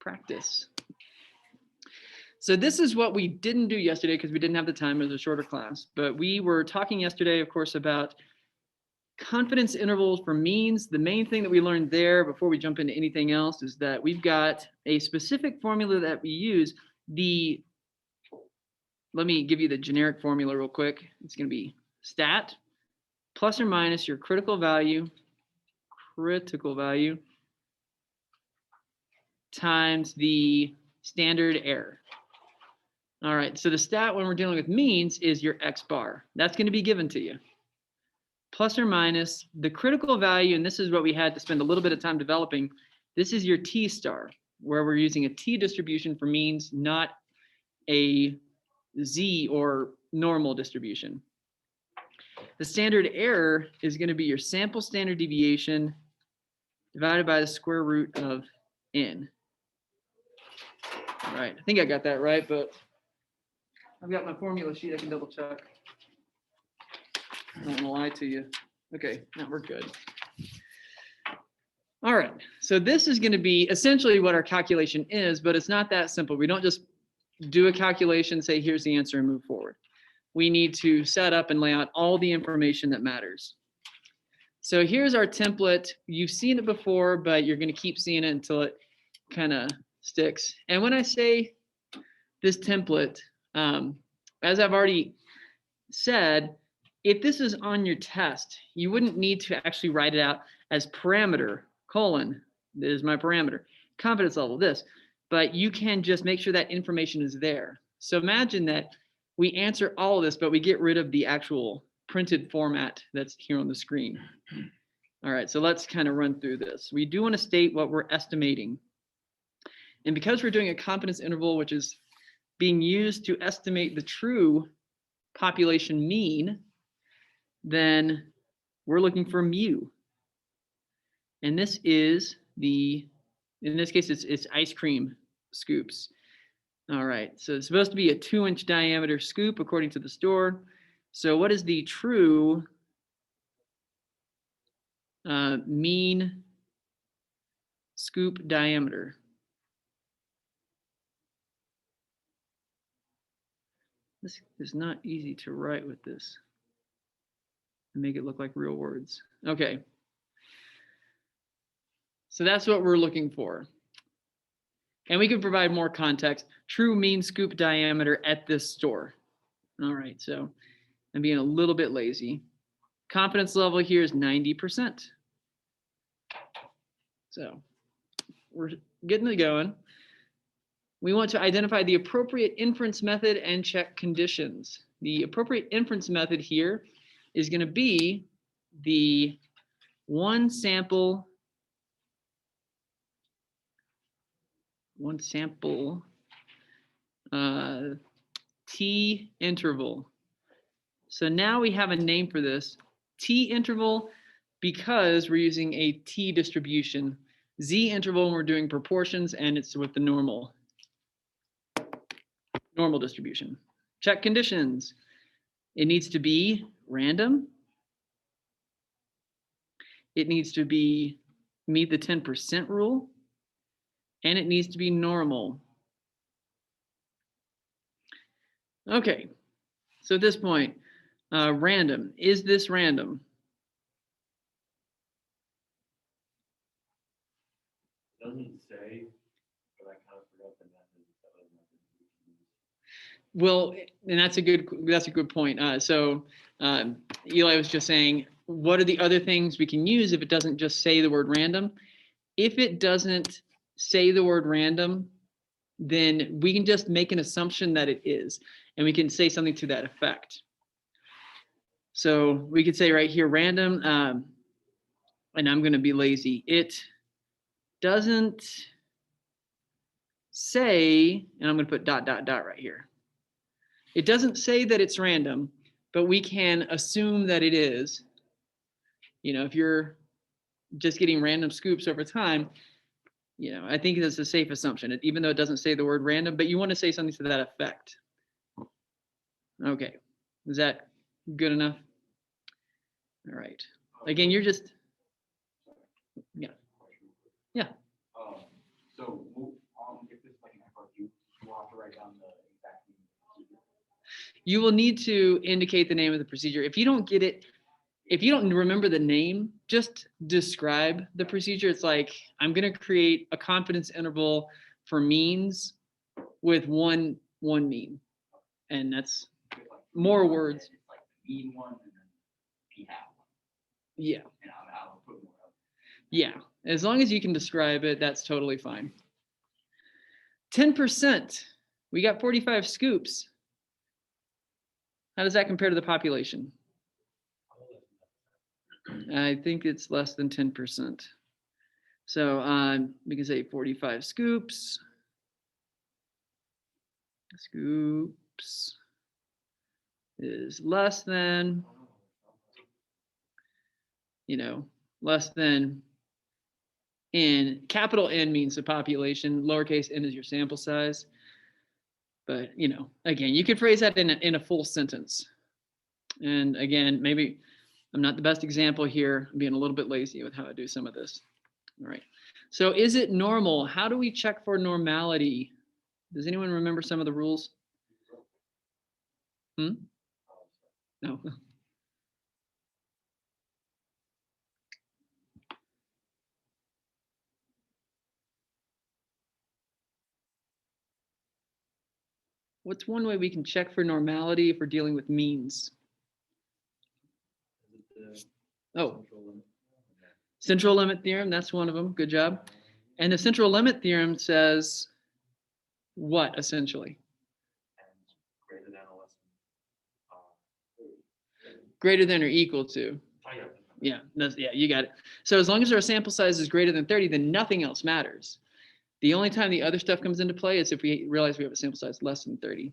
practice. So this is what we didn't do yesterday because we didn't have the time. It was a shorter class, but we were talking yesterday, of course, about confidence intervals for means. The main thing that we learned there before we jump into anything else is that we've got a specific formula that we use. Let me give you the generic formula real quick. It's going to be stat plus or minus your critical value times the standard error. All right, so the stat when we're dealing with means is your X bar. That's going to be given to you. Plus or minus the critical value, and this is what we had to spend a little bit of time developing. This is your T star, where we're using a T distribution for means, not a Z or normal distribution. The standard error is going to be your sample standard deviation divided by the square root of n. All right, I think I got that right, but I've got my formula sheet. I can double check. I don't want to lie to you. Okay, now we're good. All right, so this is going to be essentially what our calculation is, but it's not that simple. We don't just do a calculation, say, here's the answer, and move forward. We need to set up and lay out all the information that matters. So here's our template. You've seen it before, but you're going to keep seeing it until it kind of sticks. And when I say this template, as I've already said, if this is on your test, you wouldn't need to actually write it out as parameter, colon, this is my parameter, confidence level, this, but you can just make sure that information is there. So imagine that we answer all of this, but we get rid of the actual printed format that's here on the screen. All right, so let's kind of run through this. We do want to state what we're estimating. And because we're doing a confidence interval, which is being used to estimate the true population mean, then we're looking for mu. And this is in this case, it's ice cream scoops. All right, so it's supposed to be a 2-inch diameter scoop according to the store. So what is the true mean scoop diameter? This is not easy to write with this and make it look like real words. Okay. So that's what we're looking for. And we can provide more context. True mean scoop diameter at this store. All right, so I'm being a little bit lazy. Confidence level here is 90%. So we're getting it going. We want to identify the appropriate inference method and check conditions. The appropriate inference method here is going to be the one sample T interval. So now we have a name for this, T interval, because we're using a T distribution. Z interval when we're doing proportions, and it's with the normal distribution. Check conditions. It needs to be random. It needs to meet the 10% rule, and it needs to be normal. Okay, so at this point, random. Is this random? It doesn't say, but I kind of forgot the method. Well, and that's a good point. Eli was just saying, what are the other things we can use if it doesn't just say the word random? If it doesn't say the word random, then we can just make an assumption that it is, and we can say something to that effect. So we could say right here, random, and I'm going to be lazy. It doesn't say, and I'm going to put ... right here. It doesn't say that it's random, but we can assume that it is. You know, if you're just getting random scoops over time, you know, I think that's a safe assumption, even though it doesn't say the word random, but you want to say something to that effect. Okay, is that good enough? All right. Again, you're just, yeah. So You will need to indicate the name of the procedure. If you don't get it, if you don't remember the name, just describe the procedure. It's like, I'm going to create a confidence interval for means with one mean. And that's more words. It's like the mean one and then p hat one. Yeah. And I'll put more of. Yeah. As long as you can describe it, that's totally fine. 10%. We got 45 scoops. How does that compare to the population? I think it's less than 10%. So we can say 45 scoops. Scoops is less than, less than N. Capital N means the population. Lowercase n is your sample size. But, again, you could phrase that in a full sentence. And again, maybe I'm not the best example here. I'm being a little bit lazy with how I do some of this. All right. So is it normal? How do we check for normality? Does anyone remember some of the rules? No. What's one way we can check for normality if we're dealing with means? Oh, central limit theorem, that's one of them. Good job. And the central limit theorem says what essentially? Greater than or less than. Greater than or equal to. Yeah, you got it. So as long as our sample size is greater than 30, then nothing else matters. The only time the other stuff comes into play is if we realize we have a sample size less than 30.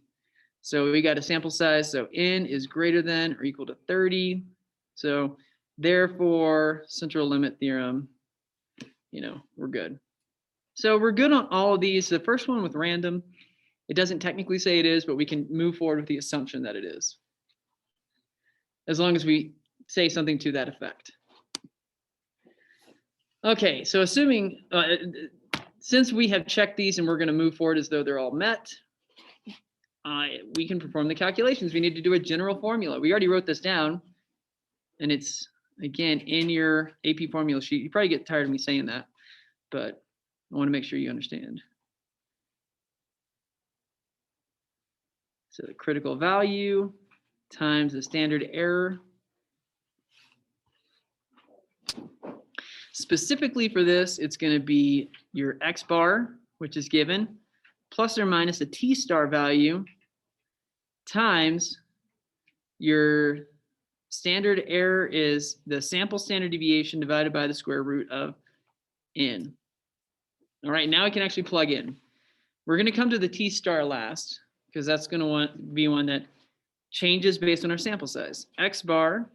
So we got a sample size, so n is greater than or equal to 30. So therefore, central limit theorem, we're good. So we're good on all of these. The first one with random, it doesn't technically say it is, but we can move forward with the assumption that it is, as long as we say something to that effect. Okay, so assuming, since we have checked these and we're going to move forward as though they're all met, we can perform the calculations. We need to do a general formula. We already wrote this down, and it's, again, in your AP formula sheet. You probably get tired of me saying that, but I want to make sure you understand. So the critical value times the standard error. Specifically for this, it's going to be your X bar, which is given, plus or minus a T star value times your standard error is the sample standard deviation divided by the square root of n. All right, now we can actually plug in. We're going to come to the T star last because that's going to be one that changes based on our sample size. X bar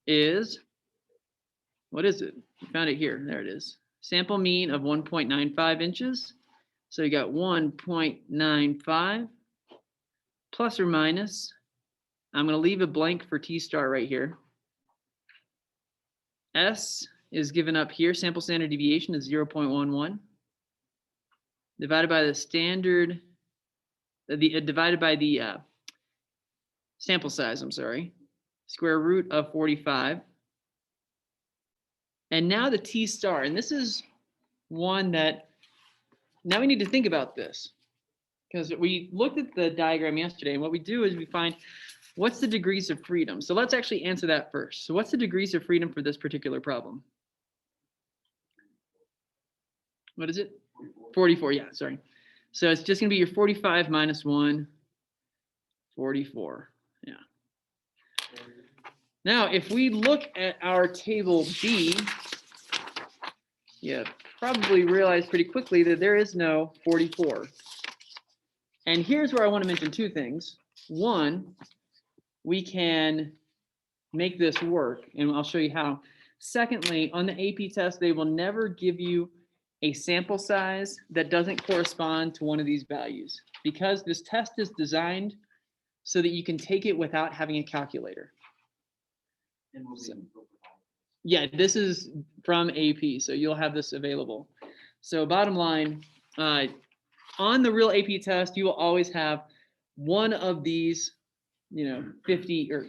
is, what is it? We found it here. There it is. Sample mean of 1.95 inches. So you got 1.95 plus or minus. I'm going to leave a blank for T star right here. S is given up here. Sample standard deviation is 0.11 divided by the standard, divided by the sample size, I'm sorry, square root of 45. And now the T star, and this is one that, now we need to think about this because we looked at the diagram yesterday, and what we do is we find what's the degrees of freedom. So let's actually answer that first. So what's the degrees of freedom for this particular problem? What is it? 44, yeah, sorry. So it's just gonna be your 45 minus 1, 44, yeah. Now, if we look at our table B, you probably realize pretty quickly that there is no 44. And here's where I want to mention two things. One, we can make this work, and I'll show you how. Secondly, on the AP test, they will never give you a sample size that doesn't correspond to one of these values, because this test is designed so that you can take it without having a calculator. So, yeah, this is from AP, so you'll have this available. So bottom line, on the real AP test, you will always have one of these 50 or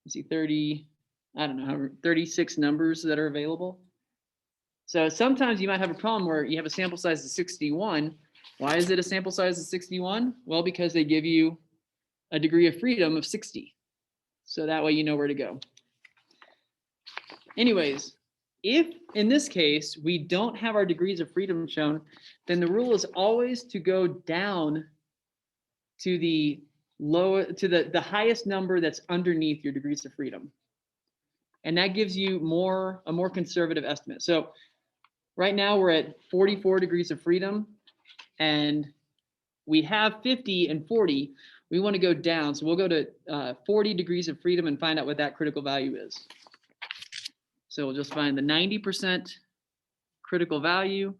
let's see, 30, I don't know, 36 numbers that are available. So sometimes you might have a problem where you have a sample size of 61. Why is it a sample size of 61? Well, because they give you a degree of freedom of 60. So that way you know where to go. Anyways, if in this case we don't have our degrees of freedom shown, then the rule is always to go down to the the highest number that's underneath your degrees of freedom. And that gives you a more conservative estimate. So right now we're at 44 degrees of freedom and we have 50 and 40. We want to go down. So we'll go to 40 degrees of freedom and find out what that critical value is. So we'll just find the 90% critical value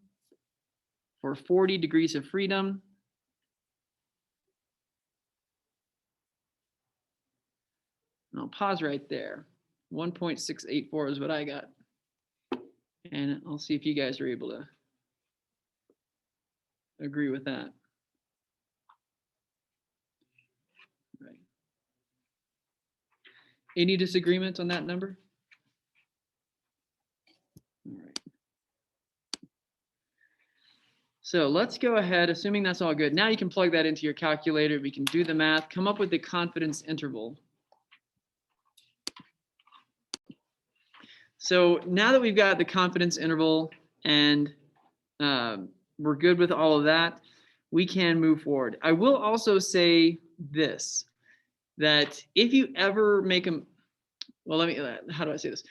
for 40 degrees of freedom. And I'll pause right there. 1.684 is what I got. And I'll see if you guys are able to agree with that. Right. Any disagreement on that number? All right. So let's go ahead, assuming that's all good. Now you can plug that into your calculator. We can do the math, come up with the confidence interval. So now that we've got the confidence interval and we're good with all of that, we can move forward. I will also say this, that if you ever make them, well, how do I say this?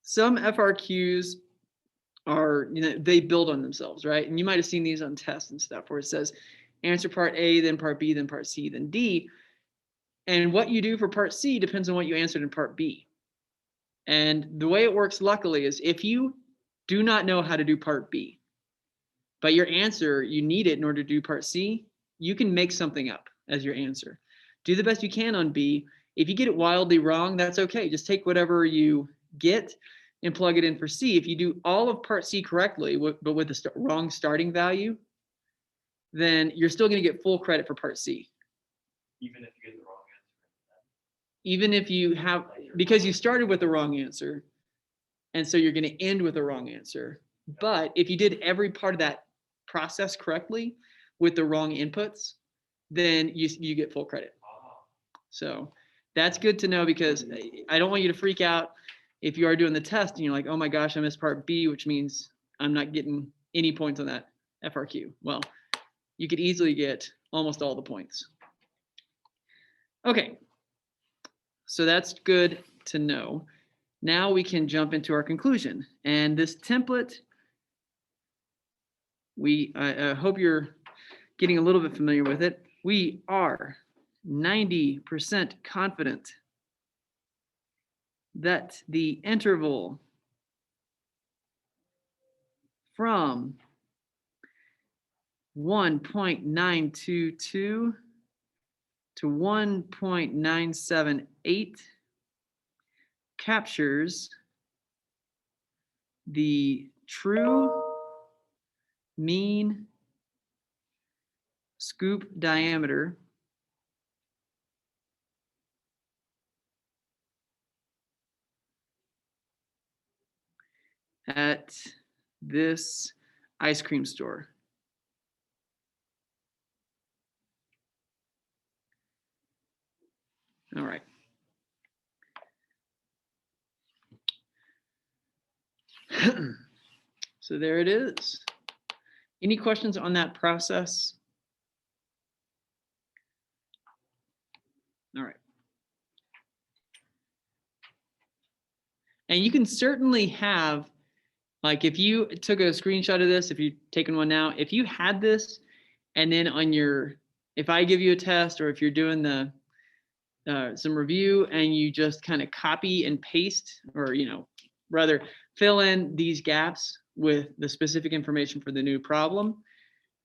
Some FRQs are, they build on themselves, right? And you might have seen these on tests and stuff where it says answer part A, then part B, then part C, then D. And what you do for part C depends on what you answered in part B. And the way it works, luckily, is if you do not know how to do part B, but your answer, you need it in order to do part C, you can make something up as your answer. Do the best you can on B. If you get it wildly wrong, that's okay. Just take whatever you get and plug it in for C. If you do all of part C correctly, but with the wrong starting value, then you're still going to get full credit for part C. Even if you get the wrong answer. Even if you have, because you started with the wrong answer, and so you're going to end with a wrong answer. But if you did every part of that process correctly with the wrong inputs, then you get full credit. So that's good to know, because I don't want you to freak out if you are doing the test and you're like, oh my gosh, I missed part B, which means I'm not getting any points on that FRQ. Well, you could easily get almost all the points. Okay, so that's good to know. Now we can jump into our conclusion. And this template, I hope you're getting a little bit familiar with it. We are 90% confident that the interval from 1.922 to 1.978 captures the true mean scoop diameter at this ice cream store. All right. So there it is. Any questions on that process? All right. And you can certainly have, like, if you took a screenshot of this, if you've taken one now, if you had this, and then on your, if I give you a test, or if you're doing the some review and you just kind of copy and paste, or rather fill in these gaps with the specific information for the new problem,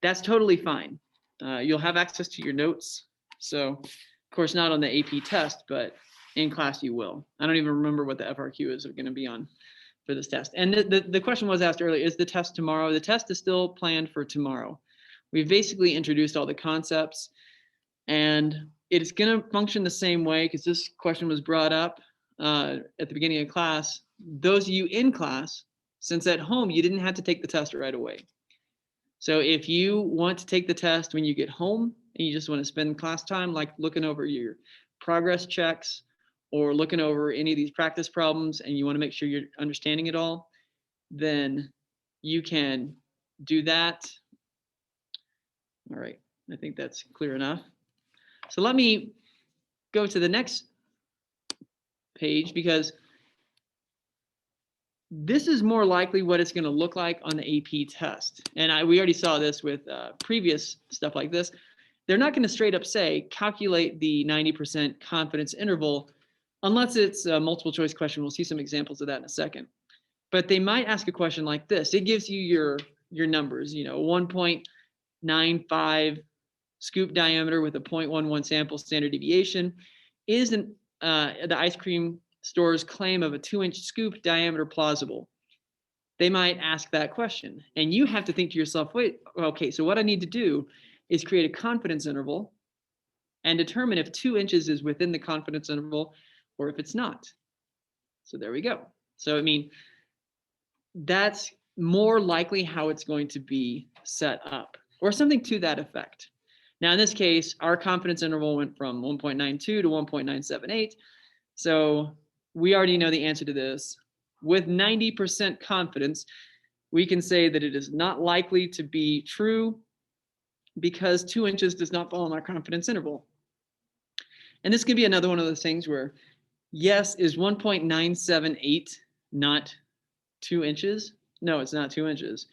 that's totally fine. You'll have access to your notes. So of course, not on the AP test, but in class you will. I don't even remember what the FRQ is going to be on for this test. And the question was asked earlier, is the test tomorrow? The test is still planned for tomorrow. We've basically introduced all the concepts. And it's going to function the same way because this question was brought up at the beginning of class. Those of you in class, since at home you didn't have to take the test right away. So if you want to take the test when you get home and you just want to spend class time like looking over your progress checks or looking over any of these practice problems and you want to make sure you're understanding it all, then you can do that. All right, I think that's clear enough. So let me go to the next page because this is more likely what it's going to look like on the AP test. And we already saw this with previous stuff like this. They're not going to straight up say, calculate the 90% confidence interval, unless it's a multiple choice question. We'll see some examples of that in a second. But they might ask a question like this. It gives you your numbers, 1.95 scoop diameter with a 0.11 sample standard deviation. Is the ice cream store's claim of a 2-inch scoop diameter plausible? They might ask that question. And you have to think to yourself, wait, okay, so what I need to do is create a confidence interval and determine if 2 inches is within the confidence interval or if it's not. So there we go. So, I mean, that's more likely how it's going to be set up or something to that effect. Now, in this case, our confidence interval went from 1.92 to 1.978. So we already know the answer to this. With 90% confidence, we can say that it is not likely to be true because 2 inches does not fall in our confidence interval. And this could be another one of those things where, yes, is 1.978 not 2 inches? No, it's not 2 inches.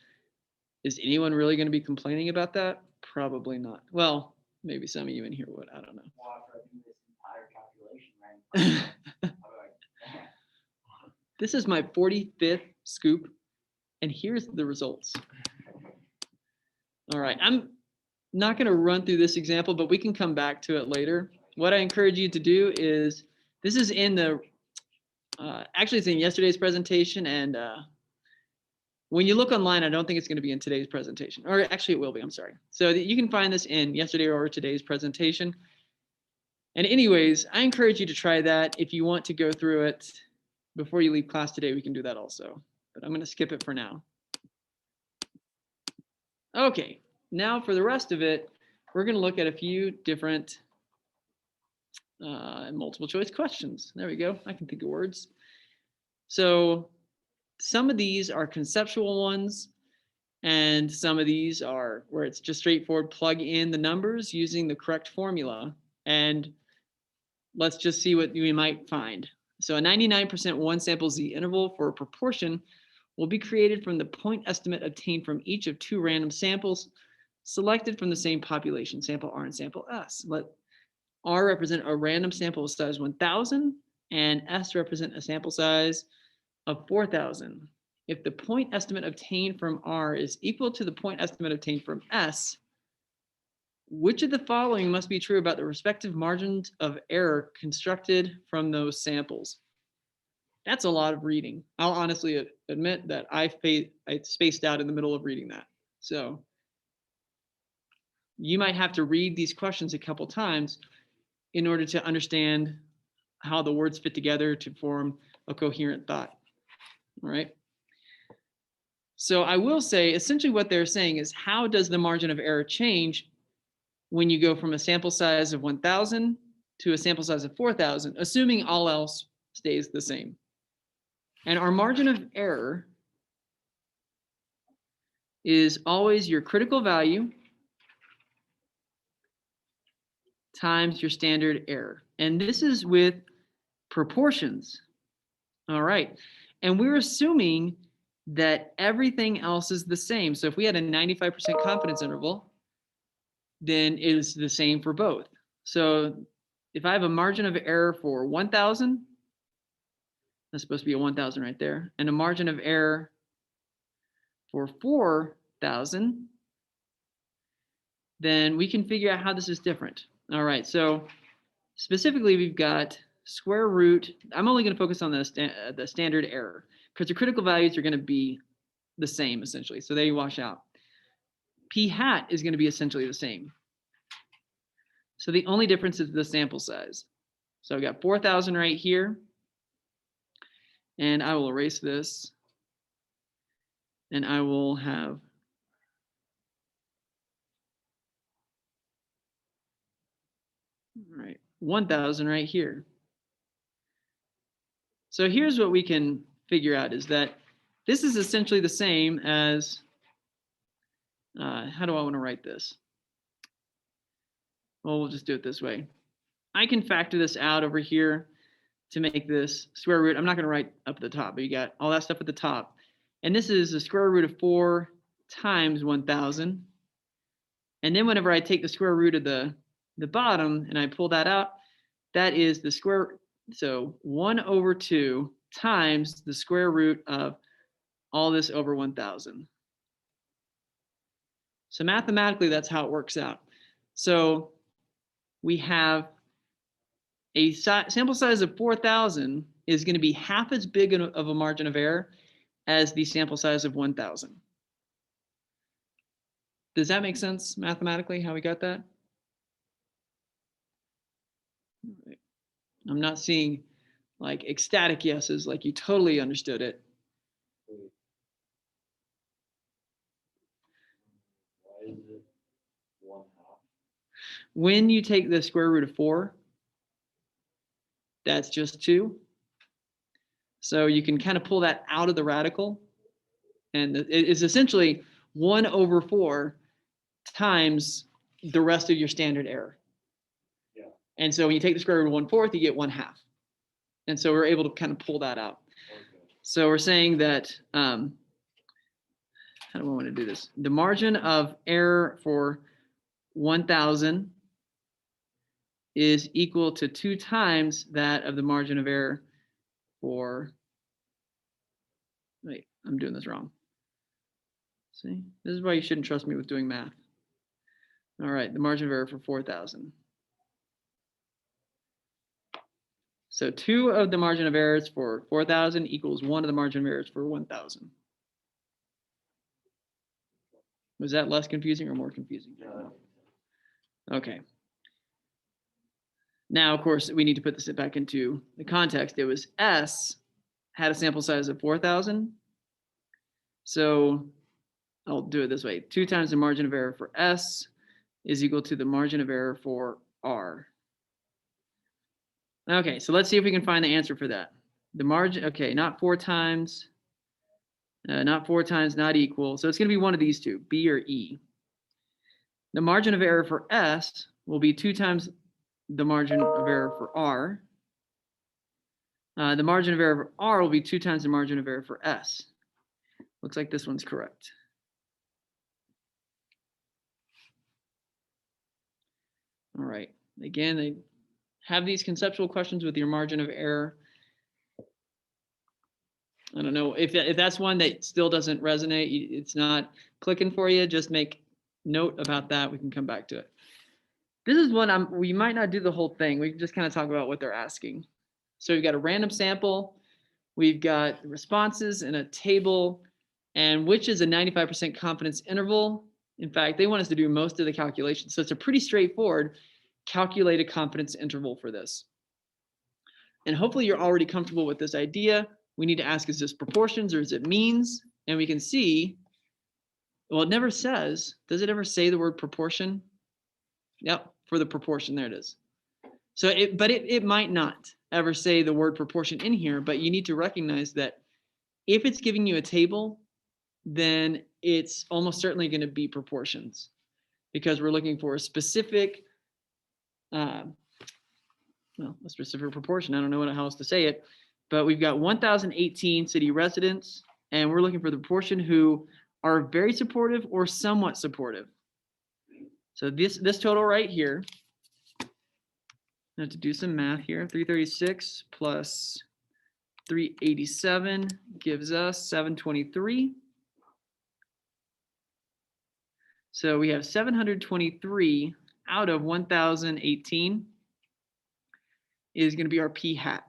Is anyone really going to be complaining about that? Probably not. Well, maybe some of you in here would. I don't know. Well, after I do this entire calculation, right? This is my 45th scoop, and here's the results. All right, I'm not going to run through this example, but we can come back to it later. What I encourage you to do is, this is in the, actually it's in yesterday's presentation, and when you look online, I don't think it's going to be in today's presentation, or actually it will be, I'm sorry. So you can find this in yesterday or today's presentation. And anyways, I encourage you to try that. If you want to go through it before you leave class today, we can do that also, but I'm going to skip it for now. Okay, now for the rest of it, we're going to look at a few different multiple choice questions. There we go. I can think of words. So some of these are conceptual ones, and some of these are where it's just straightforward, plug in the numbers using the correct formula. And let's just see what we might find. So a 99% one sample Z interval for a proportion will be created from the point estimate obtained from each of 2 random samples selected from the same population, sample R and sample S. Let R represent a random sample of size 1,000 and S represent a sample size of 4,000. If the point estimate obtained from R is equal to the point estimate obtained from S, which of the following must be true about the respective margins of error constructed from those samples? That's a lot of reading. I'll honestly admit that I spaced out in the middle of reading that. So you might have to read these questions a couple times in order to understand how the words fit together to form a coherent thought. All right. So I will say essentially what they're saying is, how does the margin of error change when you go from a sample size of 1,000 to a sample size of 4,000, assuming all else stays the same? And our margin of error is always your critical value times your standard error. And this is with proportions. All right. And we're assuming that everything else is the same. So if we had a 95% confidence interval, then it is the same for both. So if I have a margin of error for 1,000, that's supposed to be a 1,000 right there, and a margin of error for 4,000, then we can figure out how this is different. All right, so specifically we've got square root. I'm only going to focus on the standard error because the critical values are going to be the same essentially, so they wash out. P hat is going to be essentially the same. So the only difference is the sample size. So I've got 4,000 right here. And I will erase this. And I will have all right, 1,000 right here. So here's what we can figure out is that this is essentially the same as, how do I want to write this? Well, we'll just do it this way. I can factor this out over here to make this square root. I'm not going to write up at the top, but you got all that stuff at the top. And this is the square root of 4 times 1,000. And then whenever I take the square root of the bottom and I pull that out, that is the square. So 1 over 2 times the square root of all this over 1,000. So mathematically, that's how it works out. So we have a sample size of 4,000 is going to be half as big of a margin of error as the sample size of 1,000. Does that make sense mathematically, how we got that? I'm not seeing like ecstatic yeses, like you totally understood it. Why is it 1/2? When you take the square root of 4, that's just 2. So you can kind of pull that out of the radical. And it is essentially 1 over 4 times the rest of your standard error. Yeah. And so when you take the square root of 1/4, you get 1/2. And so we're able to kind of pull that out. Okay. So we're saying that, how do I want to do this? The margin of error for 1,000 is equal to 2 times that of the margin of error for, wait, I'm doing this wrong. See, this is why you shouldn't trust me with doing math. All right, the margin of error for 4,000. So 2 of the margin of errors for 4,000 equals 1 of the margin of errors for 1,000. Was that less confusing or more confusing? Okay. Now, of course, we need to put this back into the context. It was S had a sample size of 4,000. So I'll do it this way. 2 times the margin of error for S is equal to the margin of error for R. Okay, so let's see if we can find the answer for that. The margin, okay, not 4 times, not equal. So it's going to be one of these two, B or E. The margin of error for S will be 2 times the margin of error for R. The margin of error for R will be 2 times the margin of error for S. Looks like this one's correct. All right, again, they have these conceptual questions with your margin of error. I don't know if that's one that still doesn't resonate, it's not clicking for you, just make note about that. We can come back to it. This is one we might not do the whole thing. We can just kind of talk about what they're asking. So we've got a random sample, we've got responses in a table, and which is a 95% confidence interval. In fact, they want us to do most of the calculations. So it's a pretty straightforward calculate a confidence interval for this. And hopefully you're already comfortable with this idea. We need to ask, is this proportions or is it means? And we can see, well, it never says, does it ever say the word proportion? Yep, for the proportion, there it is. So it might not ever say the word proportion in here, but you need to recognize that if it's giving you a table, then it's almost certainly going to be proportions because we're looking for a specific, a specific proportion. I don't know how else to say it, but we've got 1,018 city residents, and we're looking for the proportion who are very supportive or somewhat supportive. So this total right here, I have to do some math here. 336 plus 387 gives us 723. So we have 723 out of 1,018 is going to be our P hat.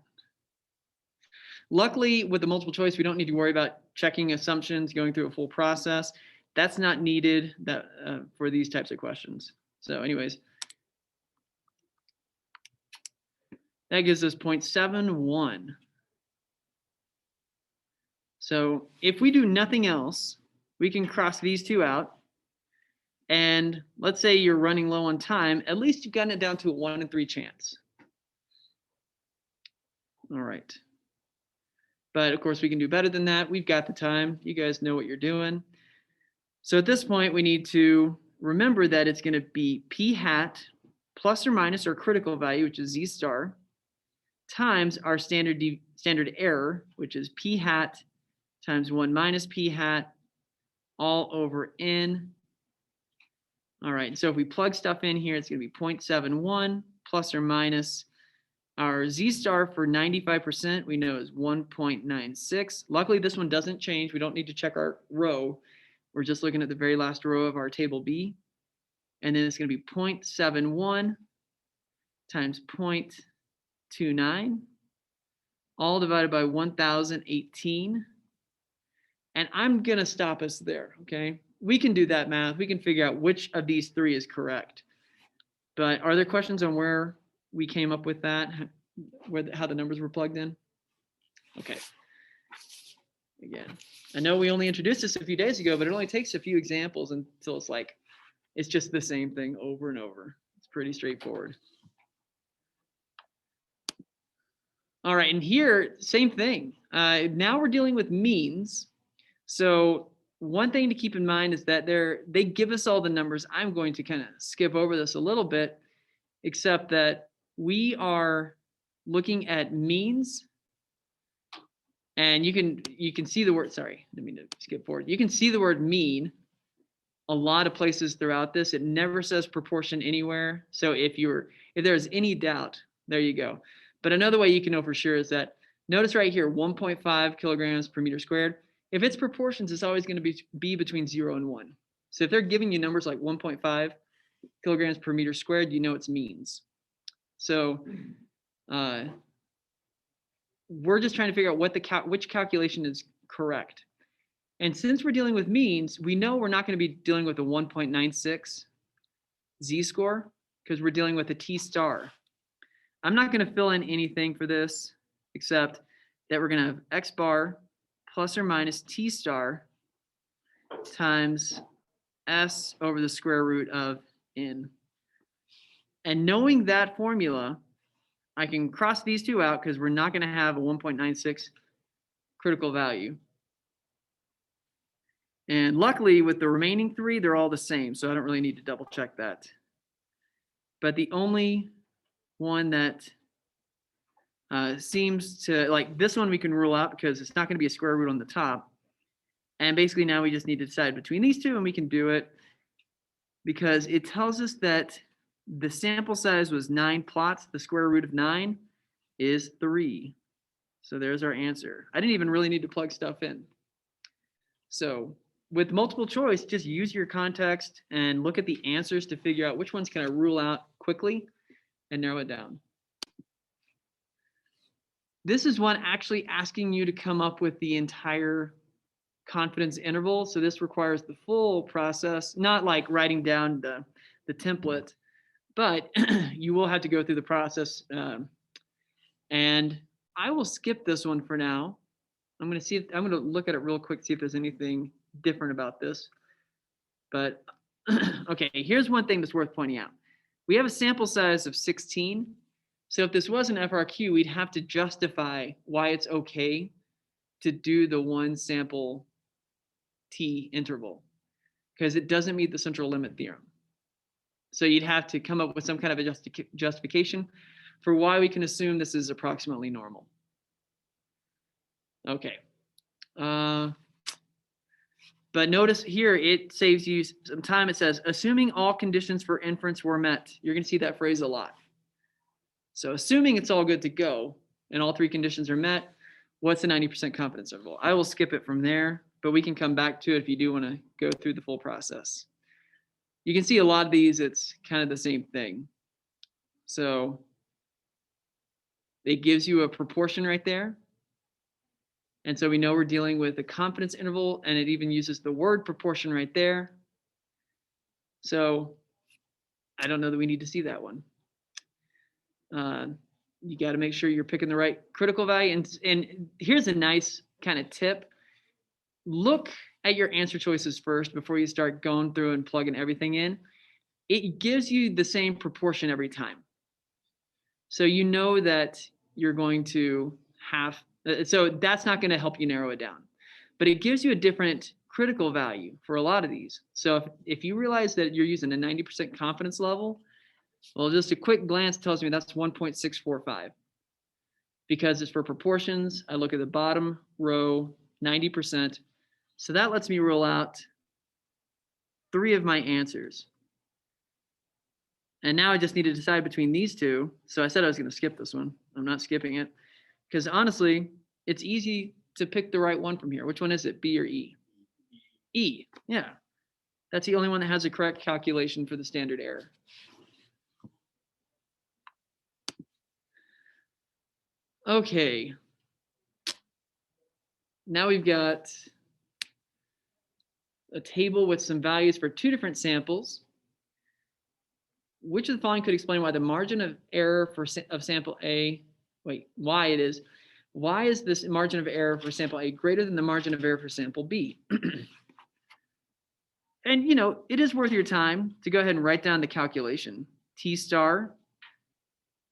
Luckily, with the multiple choice, we don't need to worry about checking assumptions, going through a full process. That's not needed for these types of questions. So anyways, That gives us 0.71. So if we do nothing else, we can cross these two out. And let's say you're running low on time, at least you've gotten it down to a 1 in 3 chance. All right. But of course we can do better than that. We've got the time. You guys know what you're doing. So at this point, we need to remember that it's going to be p hat plus or minus our critical value, which is z star, times our standard error, which is p hat times 1 minus p hat all over n. All right, so if we plug stuff in here, it's going to be 0.71 plus or minus our z star for 95% we know is 1.96. Luckily, this one doesn't change. We don't need to check our row. We're just looking at the very last row of our table B. And then it's going to be 0.71 times 0.29, all divided by 1,018. And I'm going to stop us there, okay? We can do that math. We can figure out which of these three is correct. But are there questions on where we came up with that, how the numbers were plugged in? Okay. Again, I know we only introduced this a few days ago, but it only takes a few examples until it's like, it's just the same thing over and over. It's pretty straightforward. All right, and here, same thing. Now we're dealing with means. So one thing to keep in mind is that they give us all the numbers. I'm going to kind of skip over this a little bit, except that we are looking at means. And you can see the word, sorry, I didn't mean to skip forward. You can see the word mean a lot of places throughout this. It never says proportion anywhere. So if there's any doubt, there you go. But another way you can know for sure is that, notice right here, 1.5 kilograms per meter squared. If it's proportions, it's always going to be between 0 and 1. So if they're giving you numbers like 1.5 kilograms per meter squared, you know it's means. So we're just trying to figure out which calculation is correct. And since we're dealing with means, we know we're not going to be dealing with a 1.96 z-score because we're dealing with a t star. I'm not going to fill in anything for this except that we're going to have x bar plus or minus t star times s over the square root of n. And knowing that formula, I can cross these two out because we're not going to have a 1.96 critical value. And luckily, with the remaining three, they're all the same, so I don't really need to double check that. But the only one that seems to, like this one we can rule out because it's not going to be a square root on the top. And basically now we just need to decide between these two, and we can do it because it tells us that the sample size was 9 plots. The square root of 9 is 3. So there's our answer. I didn't even really need to plug stuff in. So with multiple choice, just use your context and look at the answers to figure out which ones can I rule out quickly and narrow it down. This is one actually asking you to come up with the entire confidence interval. So this requires the full process, not like writing down the template, but you will have to go through the process. And I will skip this one for now. I'm going to look at it real quick, see if there's anything different about this. But okay, here's one thing that's worth pointing out. We have a sample size of 16. So if this was an FRQ, we'd have to justify why it's okay to do the one sample t interval because it doesn't meet the central limit theorem. So you'd have to come up with some kind of a justification for why we can assume this is approximately normal. Okay. But notice here, it saves you some time. It says, assuming all conditions for inference were met. You're going to see that phrase a lot. So assuming it's all good to go and all three conditions are met, what's the 90% confidence interval? I will skip it from there, but we can come back to it if you do want to go through the full process. You can see a lot of these, it's kind of the same thing. So it gives you a proportion right there. And so we know we're dealing with a confidence interval, and it even uses the word proportion right there. So I don't know that we need to see that one. You got to make sure you're picking the right critical value. And here's a nice kind of tip. Look at your answer choices first before you start going through and plugging everything in. It gives you the same proportion every time. So you know that you're going to have, so that's not going to help you narrow it down. But it gives you a different critical value for a lot of these. So if you realize that you're using a 90% confidence level, well, just a quick glance tells me that's 1.645. Because it's for proportions, I look at the bottom row, 90%. So that lets me rule out 3 of my answers. And now I just need to decide between these two. So I said I was going to skip this one. I'm not skipping it because honestly, it's easy to pick the right one from here. Which one is it, B or E? E, yeah. That's the only one that has a correct calculation for the standard error. Okay. Now we've got a table with some values for 2 different samples. Which of the following could explain why the margin of error of sample A, why is this margin of error for sample A greater than the margin of error for sample B? And it is worth your time to go ahead and write down the calculation. T star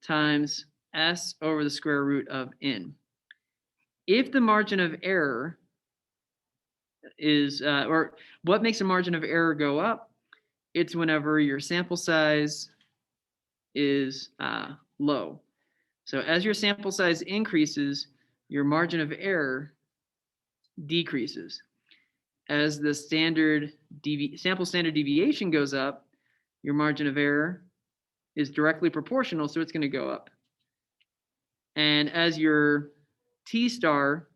times S over the square root of N. If the margin of error is, or what makes a margin of error go up? It's whenever your sample size is low. So as your sample size increases, your margin of error decreases. As the sample standard deviation goes up, your margin of error is directly proportional, so it's going to go up. And as your T star,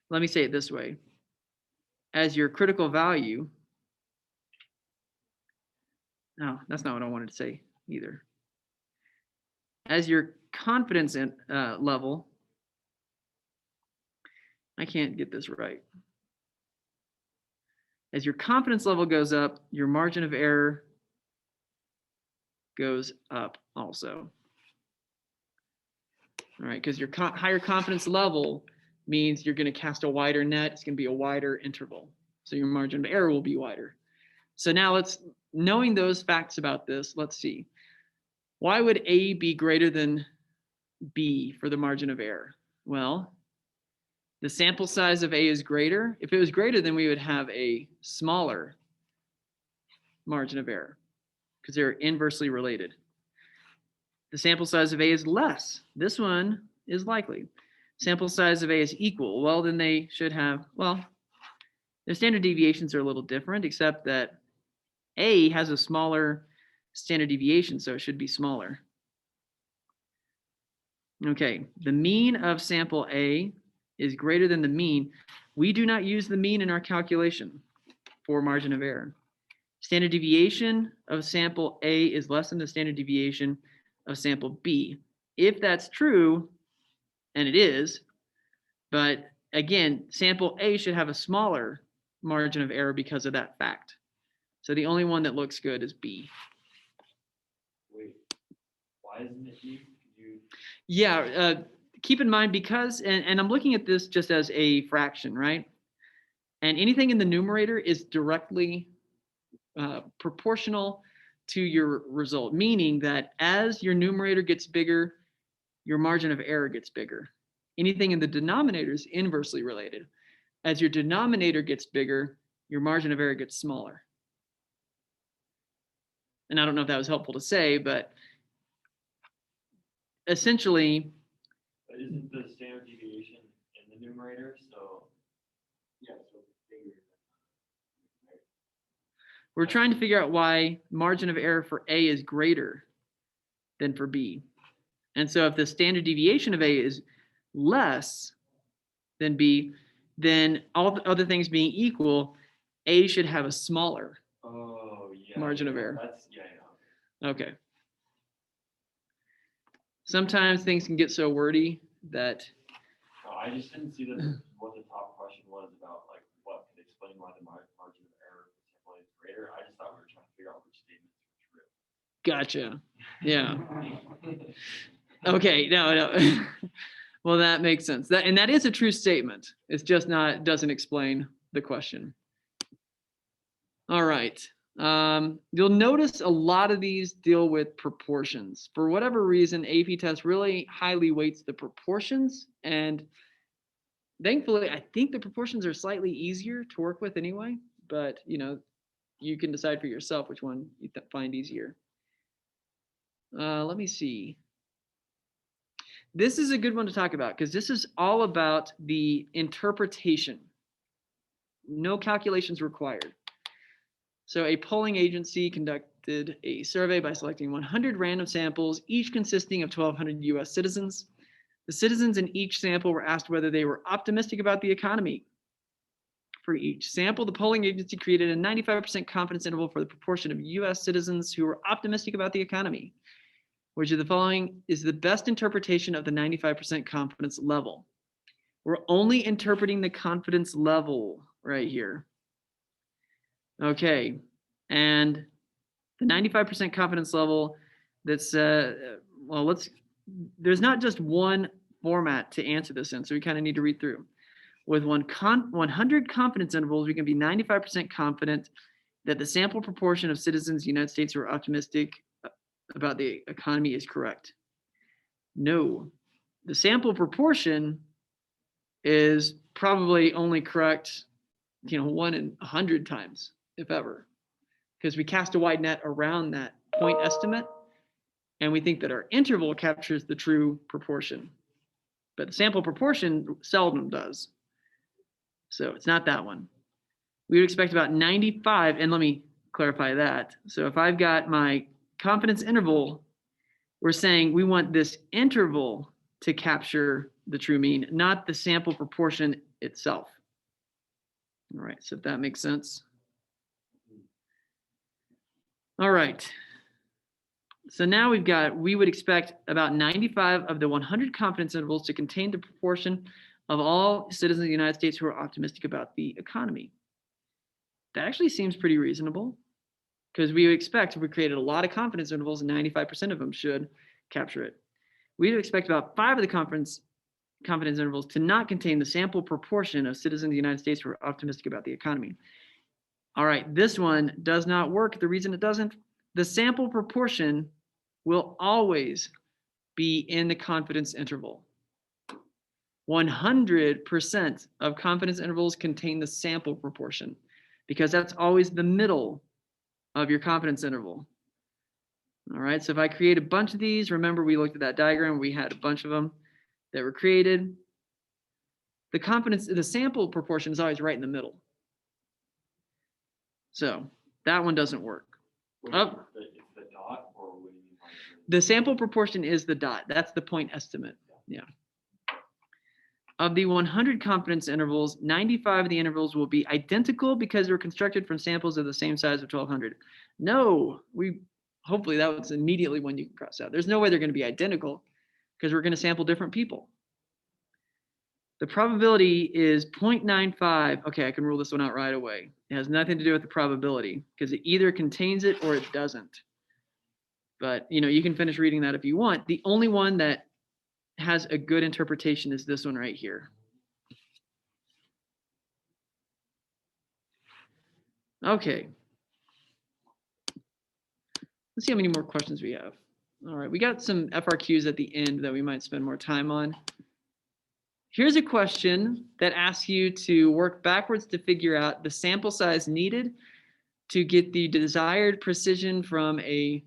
let me say it this way, as your critical value, no, that's not what I wanted to say either. As your confidence level, I can't get this right. As your confidence level goes up, your margin of error goes up also. All right, because your higher confidence level means you're going to cast a wider net. It's going to be a wider interval. So your margin of error will be wider. So now knowing those facts about this, let's see. Why would A be greater than B for the margin of error? Well, the sample size of A is greater. If it was greater, then we would have a smaller margin of error because they're inversely related. The sample size of A is less. This one is likely. Sample size of A is equal. Well, then they should have, their standard deviations are a little different, except that A has a smaller standard deviation, so it should be smaller. Okay, the mean of sample A is greater than the mean. We do not use the mean in our calculation for margin of error. Standard deviation of sample A is less than the standard deviation of sample B. If that's true, and it is, but again, sample A should have a smaller margin of error because of that fact. So the only one that looks good is B. Wait, why isn't it E? Yeah, keep in mind because, and I'm looking at this just as a fraction, right? And anything in the numerator is directly proportional to your result, meaning that as your numerator gets bigger, your margin of error gets bigger. Anything in the denominator is inversely related. As your denominator gets bigger, your margin of error gets smaller. And I don't know if that was helpful to say, but essentially, But isn't the standard deviation in the numerator? So Yeah, so it's bigger. we're trying to figure out why margin of error for A is greater than for B. And so if the standard deviation of A is less than B, then all the other things being equal, A should have a smaller margin of error. That's Okay. Sometimes things can get so wordy that. No, I just didn't see that what the top question was about, like what could explain why the margin of error for sample A is greater. I just thought we were trying to figure out which statements were true. Gotcha. Yeah. Okay, no. Well, that makes sense. That is a true statement. It's just not, doesn't explain the question. All right. You'll notice a lot of these deal with proportions. For whatever reason, AP test really highly weights the proportions, and thankfully, I think the proportions are slightly easier to work with anyway, but you can decide for yourself which one you find easier. Let me see. This is a good one to talk about because this is all about the interpretation. No calculations required. So a polling agency conducted a survey by selecting 100 random samples, each consisting of 1,200 US citizens. The citizens in each sample were asked whether they were optimistic about the economy. For each sample, the polling agency created a 95% confidence interval for the proportion of US citizens who were optimistic about the economy. Which of the following is the best interpretation of the 95% confidence level? We're only interpreting the confidence level right here. Okay, and the 95% confidence level, that's, there's not just one format to answer this in, so we kind of need to read through. With 100 confidence intervals, we can be 95% confident that the sample proportion of citizens in the United States who are optimistic about the economy is correct. No, the sample proportion is probably only correct, 1 in 100 times, if ever, because we cast a wide net around that point estimate, and we think that our interval captures the true proportion, but the sample proportion seldom does. So it's not that one. We would expect about 95, and let me clarify that. So if I've got my confidence interval, we're saying we want this interval to capture the true mean, not the sample proportion itself. All right, so if that makes sense. All right. So now we would expect about 95 of the 100 confidence intervals to contain the proportion of all citizens of the United States who are optimistic about the economy. That actually seems pretty reasonable, because we would expect if we created a lot of confidence intervals, 95% of them should capture it. We would expect about 5 of the confidence intervals to not contain the sample proportion of citizens of the United States who are optimistic about the economy. All right, this one does not work. The reason it doesn't, the sample proportion will always be in the confidence interval. 100% of confidence intervals contain the sample proportion, because that's always the middle of your confidence interval. All right, so if I create a bunch of these, remember we looked at that diagram, we had a bunch of them that were created. The sample proportion is always right in the middle. So that one doesn't work. Wait, Oh. It's the dot, or what do you mean by it? The sample proportion is the dot. That's the point estimate. Yeah. Of the 100 confidence intervals, 95 of the intervals will be identical because they're constructed from samples of the same size of 1,200. No, hopefully that was immediately one you can cross out. There's no way they're going to be identical because we're going to sample different people. The probability is 0.95. Okay, I can rule this one out right away. It has nothing to do with the probability because it either contains it or it doesn't. But you can finish reading that if you want. The only one that has a good interpretation is this one right here. Okay. Let's see how many more questions we have. All right, we got some FRQs at the end that we might spend more time on. Here's a question that asks you to work backwards to figure out the sample size needed to get the desired precision from a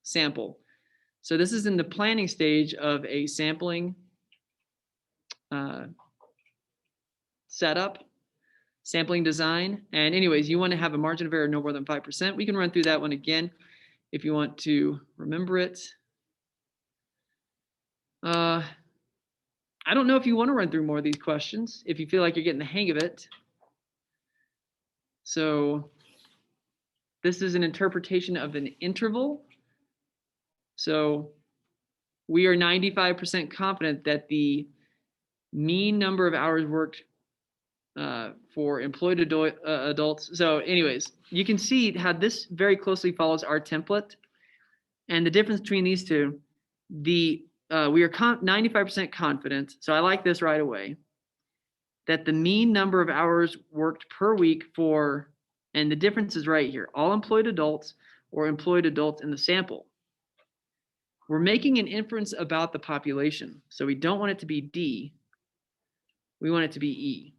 sample. So this is in the planning stage of a sampling setup, sampling design. And anyways, you want to have a margin of error no more than 5%. We can run through that one again if you want to remember it. I don't know if you want to run through more of these questions, if you feel like you're getting the hang of it. So this is an interpretation of an interval. So we are 95% confident that the mean number of hours worked for employed adults. So anyways, you can see how this very closely follows our template. And the difference between these two we are 95% confident, so I like this right away, that the mean number of hours worked per week for, and the difference is right here, all employed adults or employed adults in the sample. We're making an inference about the population, so we don't want it to be D. We want it to be E.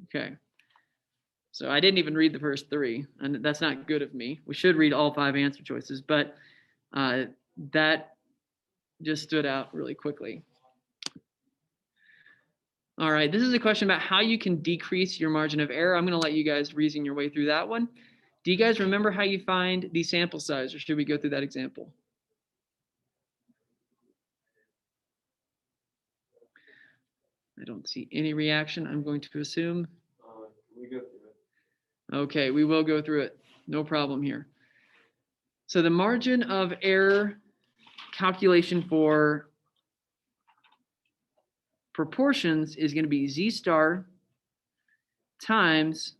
Okay. So I didn't even read the first three, and that's not good of me. We should read all 5 answer choices, but that just stood out really quickly. All right, this is a question about how you can decrease your margin of error. I'm going to let you guys reason your way through that one. Do you guys remember how you find the sample size, or should we go through that example? I don't see any reaction. I'm going to assume. We go through it. Okay, we will go through it. No problem here. So the margin of error calculation for proportions is going to be Z star times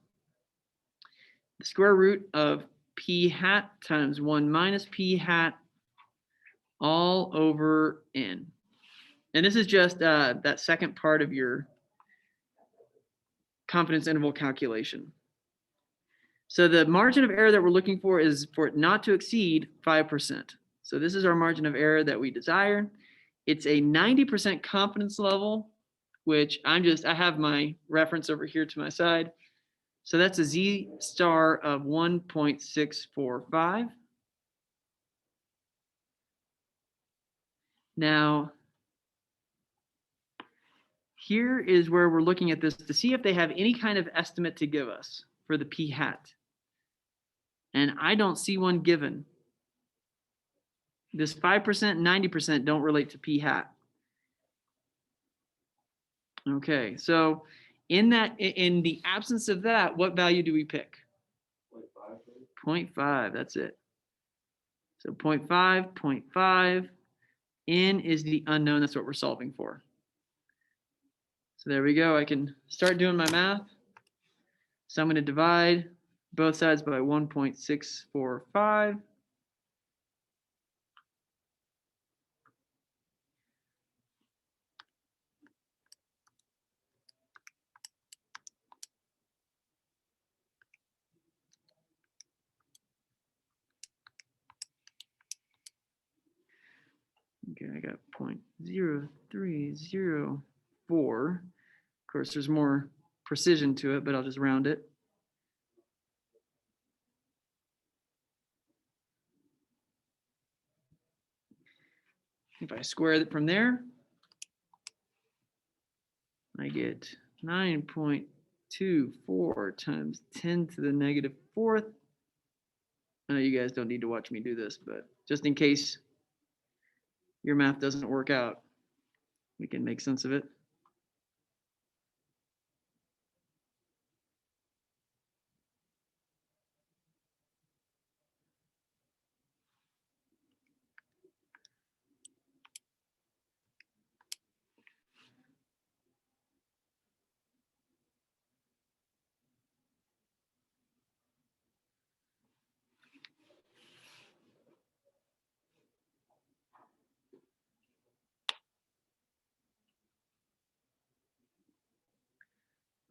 the square root of P hat times 1 minus P hat all over N. And this is just that second part of your confidence interval calculation. So the margin of error that we're looking for is for it not to exceed 5%. So this is our margin of error that we desire. It's a 90% confidence level, which I have my reference over here to my side. So that's a Z star of 1.645. Now, here is where we're looking at this to see if they have any kind of estimate to give us for the P hat. And I don't see one given. This 5%, 90% don't relate to P hat. Okay, so in the absence of that, what value do we pick? 0.5, that's it. So 0.5, 0.5, N is the unknown, that's what we're solving for. So there we go, I can start doing my math. So I'm going to divide both sides by 1.645. Okay, I got 0.0304. Of course, there's more precision to it, but I'll just round it. If I square it from there, I get 9.24 times 10 to the negative 4th. I know you guys don't need to watch me do this, but just in case your math doesn't work out, we can make sense of it.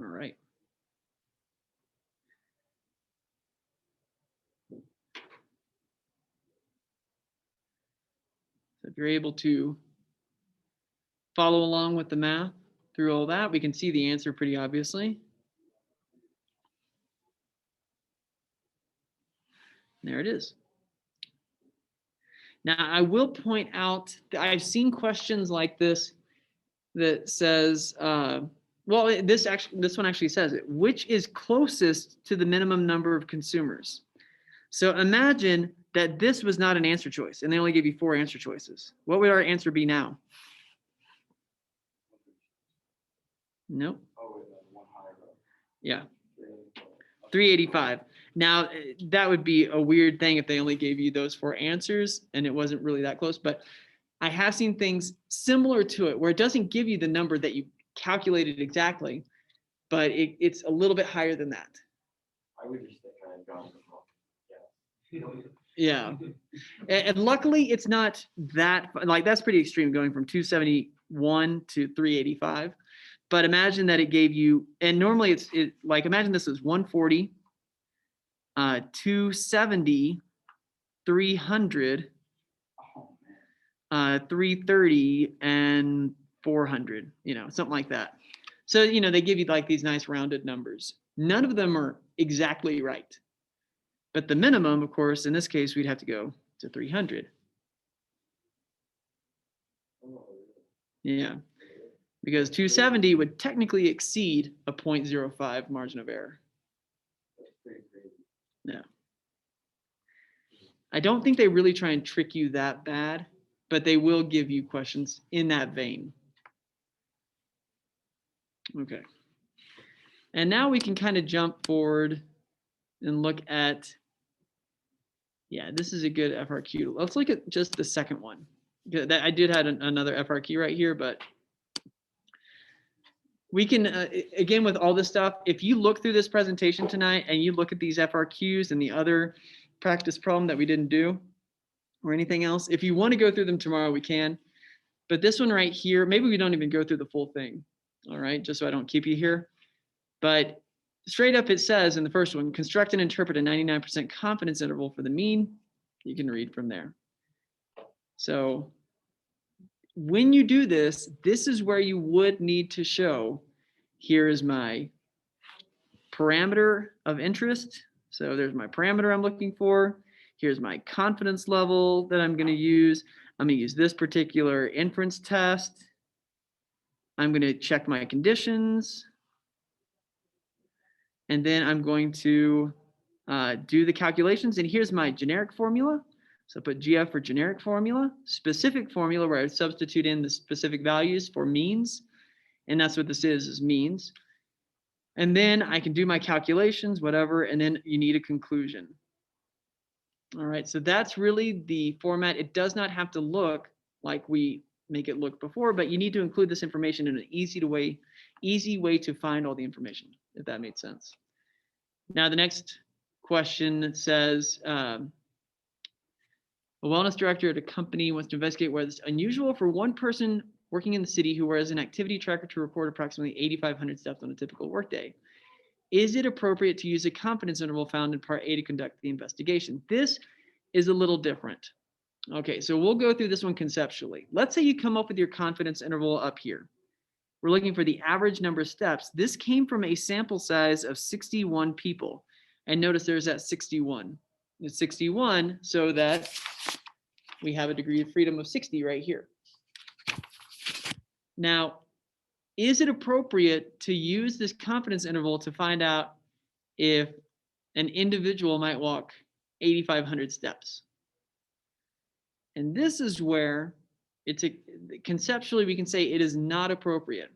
All right. So if you're able to follow along with the math through all that, we can see the answer pretty obviously. There it is. Now, I will point out that I've seen questions like this that says, well, this one actually says it, which is closest to the minimum number of consumers. So imagine that this was not an answer choice and they only give you 4 answer choices. What would our answer be now? Nope. Yeah. 385. Now, that would be a weird thing if they only gave you those 4 answers and it wasn't really that close, but I have seen things similar to it where it doesn't give you the number that you calculated exactly, but it's a little bit higher than that. I would just think I've gone wrong. Yeah. Yeah. And luckily it's not that, like, that's pretty extreme going from 271 to 385. But imagine that it gave you, and normally like, imagine this is 140, 270, 300, Oh, man. 330, and 400, something like that. So, they give you like these nice rounded numbers. None of them are exactly right. But the minimum, of course, in this case, we'd have to go to 300. Yeah, because 270 would technically exceed a 0.05 margin of error. Yeah. I don't think they really try and trick you that bad, but they will give you questions in that vein. Okay. And now we can kind of jump forward and look at, yeah, this is a good FRQ. Let's look at just the second one. I did have another FRQ right here, but we can, again, with all this stuff, if you look through this presentation tonight and you look at these FRQs and the other practice problem that we didn't do or anything else, if you want to go through them tomorrow, we can. But this one right here, maybe we don't even go through the full thing. All right, just so I don't keep you here. But straight up, it says in the first one, construct and interpret a 99% confidence interval for the mean. You can read from there. So when you do this, this is where you would need to show, here is my parameter of interest. So there's my parameter I'm looking for. Here's my confidence level that I'm going to use. I'm going to use this particular inference test. I'm going to check my conditions. And then I'm going to do the calculations. And here's my generic formula. So put GF for generic formula, specific formula where I substitute in the specific values for means. And that's what this is means. And then I can do my calculations, whatever, and then you need a conclusion. All right, so that's really the format. It does not have to look like we make it look before, but you need to include this information in an easy way to find all the information, if that made sense. Now, the next question says, a wellness director at a company wants to investigate whether it's unusual for one person working in the city who wears an activity tracker to report approximately 8,500 steps on a typical workday. Is it appropriate to use a confidence interval found in Part A to conduct the investigation? This is a little different. Okay, so we'll go through this one conceptually. Let's say you come up with your confidence interval up here. We're looking for the average number of steps. This came from a sample size of 61 people. And notice there's that 61. It's 61 so that we have a degree of freedom of 60 right here. Now, is it appropriate to use this confidence interval to find out if an individual might walk 8,500 steps? And this is where conceptually we can say it is not appropriate,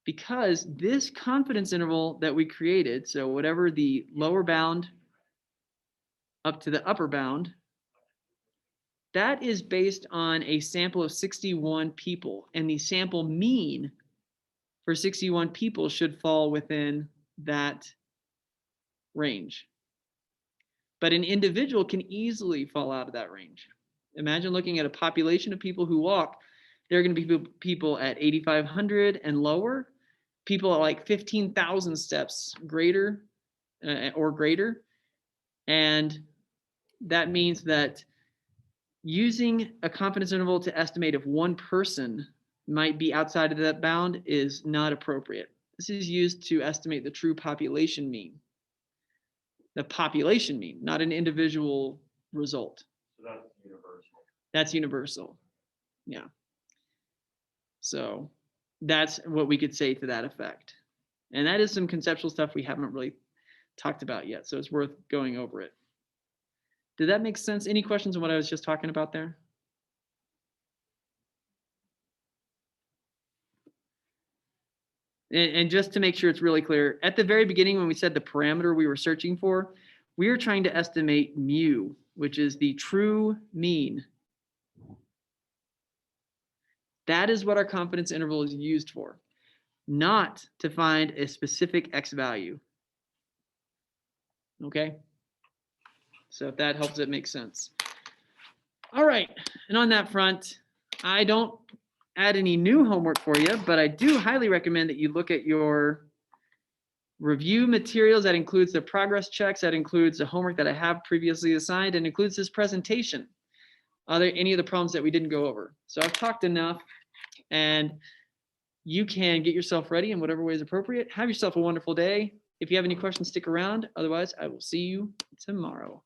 because this confidence interval that we created, so whatever the lower bound up to the upper bound, that is based on a sample of 61 people, and the sample mean for 61 people should fall within that range. But an individual can easily fall out of that range. Imagine looking at a population of people who walk. There are going to be people at 8,500 and lower, people at like 15,000 steps greater or greater. And that means that using a confidence interval to estimate if one person might be outside of that bound is not appropriate. This is used to estimate the true population mean. The population mean, not an individual result. So that's universal. That's universal. Yeah. So that's what we could say to that effect. And that is some conceptual stuff we haven't really talked about yet. So it's worth going over it. Did that make sense? Any questions on what I was just talking about there? And just to make sure it's really clear, at the very beginning when we said the parameter we were searching for, we were trying to estimate mu, which is the true mean. That is what our confidence interval is used for, not to find a specific X value. Okay? So if that helps it make sense. All right, and on that front, I don't add any new homework for you, but I do highly recommend that you look at your review materials. That includes the progress checks, that includes the homework that I have previously assigned, and includes this presentation. Are there any of the problems that we didn't go over? So I've talked enough, and you can get yourself ready in whatever way is appropriate. Have yourself a wonderful day. If you have any questions, stick around. Otherwise, I will see you tomorrow.